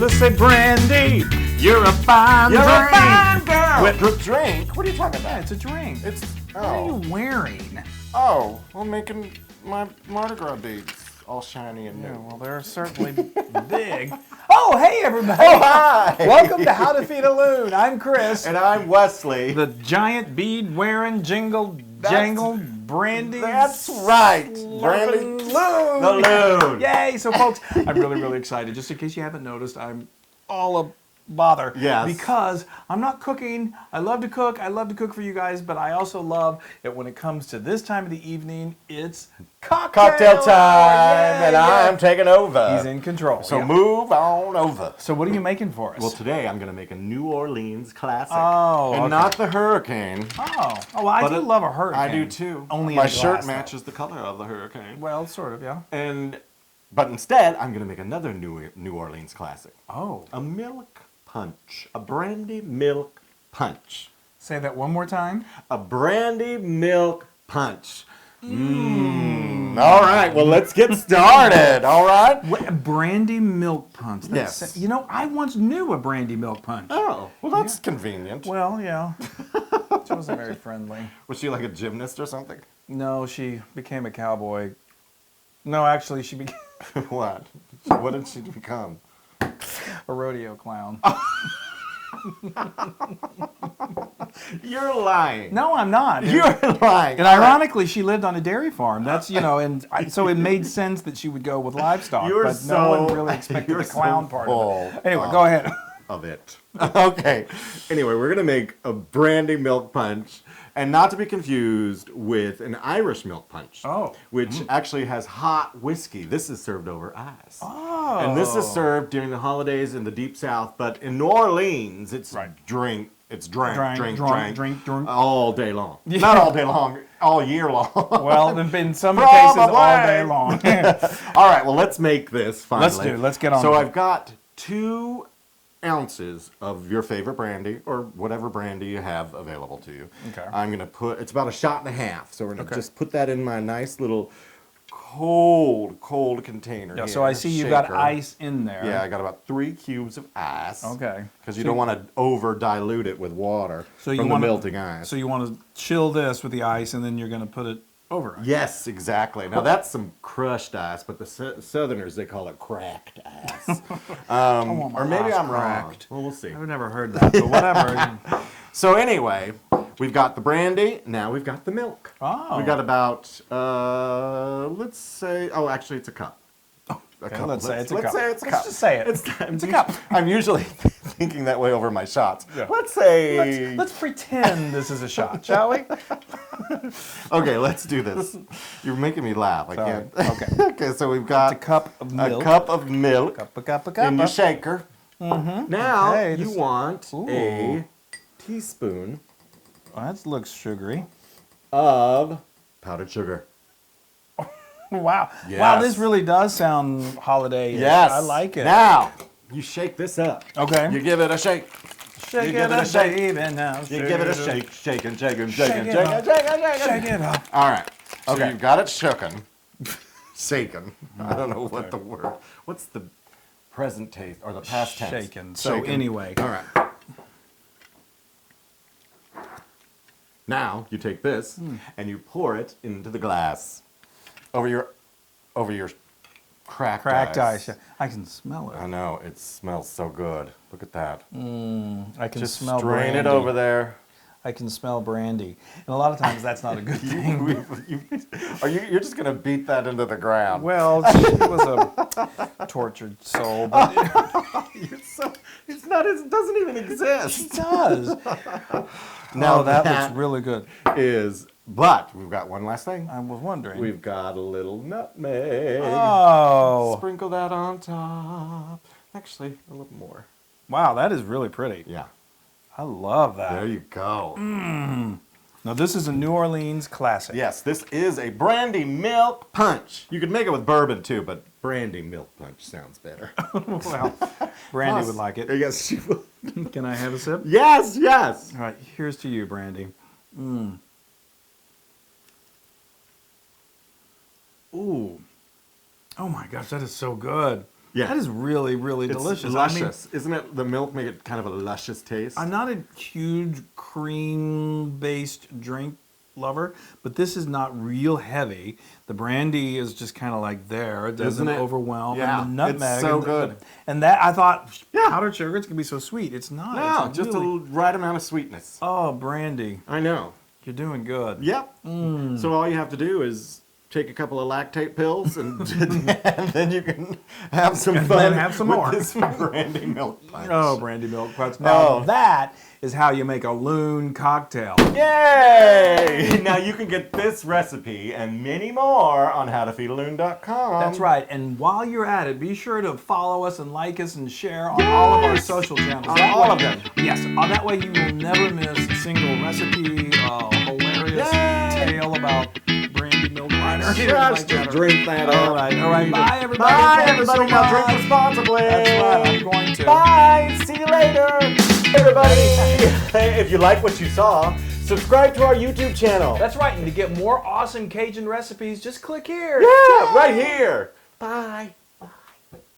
let's say Brandy. You're a fine You're drink. a fine girl. With Drink? What are you talking Yeah, about? it's a drink. It's What are you wearing? Oh, I'm making my Mardi Gras beads all shiny and new. Yeah, well, they're certainly big. Oh, hey, everybody. Oh, hi. Welcome to How to Feed a Loon. I'm Kris. And I'm Wesley. The giant bead-wearing, jangle, Brandy. That's right. Brandy Loon. the Loon. Yay. So, folks, I'm really, really excited. Just in case you haven't noticed, I'm all a bother. Yes. Because I'm not cooking. I love to cook. I love to cook for you guys, but I also love it when it comes to this time of the evening, it's Cocktail time, and Yeah. I'm taking over. He's in control. So Yeah. move on over. So what are you making for us? Well, today I'm going to make a New Orleans classic. Oh, And okay. not the hurricane. Well, I But do love a hurricane. I do too. Only my in a glass, shirt though. matches the color of the hurricane. Well, sort of, yeah. But instead, I'm going to make another New Orleans classic. Oh. A milk punch. A brandy milk punch. Say that one more time. A brandy milk punch. All right, well, let's get started. All right? Brandy milk punch. Yes. You know, I once knew a brandy milk punch. Oh, well, that's convenient. Well, yeah. She wasn't very friendly. Was she like a gymnast or something? No, she became a cowboy. No, actually, she became What? What did she become? a rodeo clown. You're lying. No, I'm not. You're lying. And ironically, she lived on a dairy farm. That's, you know, so it made sense that she would go with livestock. You're but no one so- really expected you're the clown so part full of it. Anyway, go ahead. Of it. Okay. Anyway, we're going to make a brandy milk punch, and not to be confused with an Irish milk punch. Oh. Which actually has hot whiskey. This is served over ice. Oh. And this is served during the holidays in the Deep South, but in New Orleans, it's drink. It's drink all day long. Yeah. Not all day long, all year long. Well, in some cases, all day long. All right, well, let's make this finally. Let's get on So with it. I've got 2 ounces of your favorite brandy, or whatever brandy you have available to you. Okay. I'm going to put, it's about 1.5 shots, so we're going to just put that in my nice little cold container. Yeah, here, so I see you've got shaker. ice in there. Yeah, I got about 3 cubes of ice. Okay. Because you don't want to over dilute it with water from the melting ice. So you want to chill this with the ice, and then you're going to put it over ice. Yes, exactly. Now that's some crushed ice, but the Southerners, they call it cracked ice. Or maybe I'm wrong. Well, we'll see. I've never heard that, but whatever. So anyway, we've got the brandy. Now we've got the milk. Oh. We got about, let's say, actually it's a cup. Okay, let's say it's a Let's cup. say it's a Let's cup. just say it. It's a cup. I'm usually thinking that way over my shots. Yeah. Let's say... Let's pretend this is a shot, shall we? Okay, let's do this. You're making me laugh. I Sorry. can't. Okay. Okay, so we've got A cup of milk. a cup of milk A cup. in your shaker. Now Okay, you this- want Ooh. a teaspoon Oh, that looks sugary. of powdered sugar. Wow. Yes. Wow, this really does sound holiday. Yes. I like it. Now you shake this up. Okay. You give it a shake. Shake you it give it a up, shake. baby, now. You give it a shake, shake and shake and Shake shake and it shake up. and shake and shake Shake and it up. All right. So Okay. you've got it shooken. Shaken. I don't know what the word. What's the present taste or the past tense? Shaken. So anyway. All right. Now you take this and you pour it into the glass over your cracked ice. Yeah. I can smell I it. know, it smells so good. Look at that. I can Just smell strain brandy. it over there. I can smell brandy. And a lot of times that's not a good thing. You're just gonna beat that into the ground? Well, she was a tortured soul, but it doesn't even exist. it does. Now Oh, that that looks really good. But we've got one last thing. I was wondering. We've got a little nutmeg. Oh, Sprinkle that on top. Actually, a little more. wow, that is really pretty. Yeah. I love that. There you go. Now, this is a New Orleans classic. Yes, this is a brandy milk punch. You could make it with bourbon too, but brandy milk punch sounds better. Well, Brandy would like it. Yes, she would. Can I have a sip? Yes, yes. All right, here's to you, Brandy. Ooh. Oh my gosh, that is so good. Yeah. That is really, really It's delicious. luscious. Isn't it? The milk make it kind of a luscious taste. I'm not a huge cream-based drink lover, but this is not real heavy. The brandy is just kind of like there. It doesn't Isn't it? overwhelm. Yeah, And the nutmeg. it's so and good. And that, I thought, Yeah. powdered sugar, it's going to be so sweet. It's not. No, It's just really, a right amount of sweetness. Oh, brandy. I know. You're doing good. Yep. So all you have to do is take a couple of lactate pills, and then you can have some fun. then have some with more. This brandy milk punch. Oh, brandy milk punch. Now Oh. that is how you make a Loon cocktail. Yay! Now you can get this recipe and many more on howtofeedaloon.com. That's right. And while you're at it, be sure to follow us and like us and share on all of our Yes! social channels. On That all way- of them. Yes. That way you will never miss a single recipe, hilarious Yay! tale about brandy milk wine or anything Just like that. drink that All up. right. All right. Bye, everybody. Bye, Thank you everybody. so Now drink much. responsibly. That's right. I'm going to. Bye. See you later, everybody. Hey, if you like what you saw, subscribe to our YouTube channel. That's right. And to get more awesome Cajun recipes, just click here. Yeah, right here. Bye.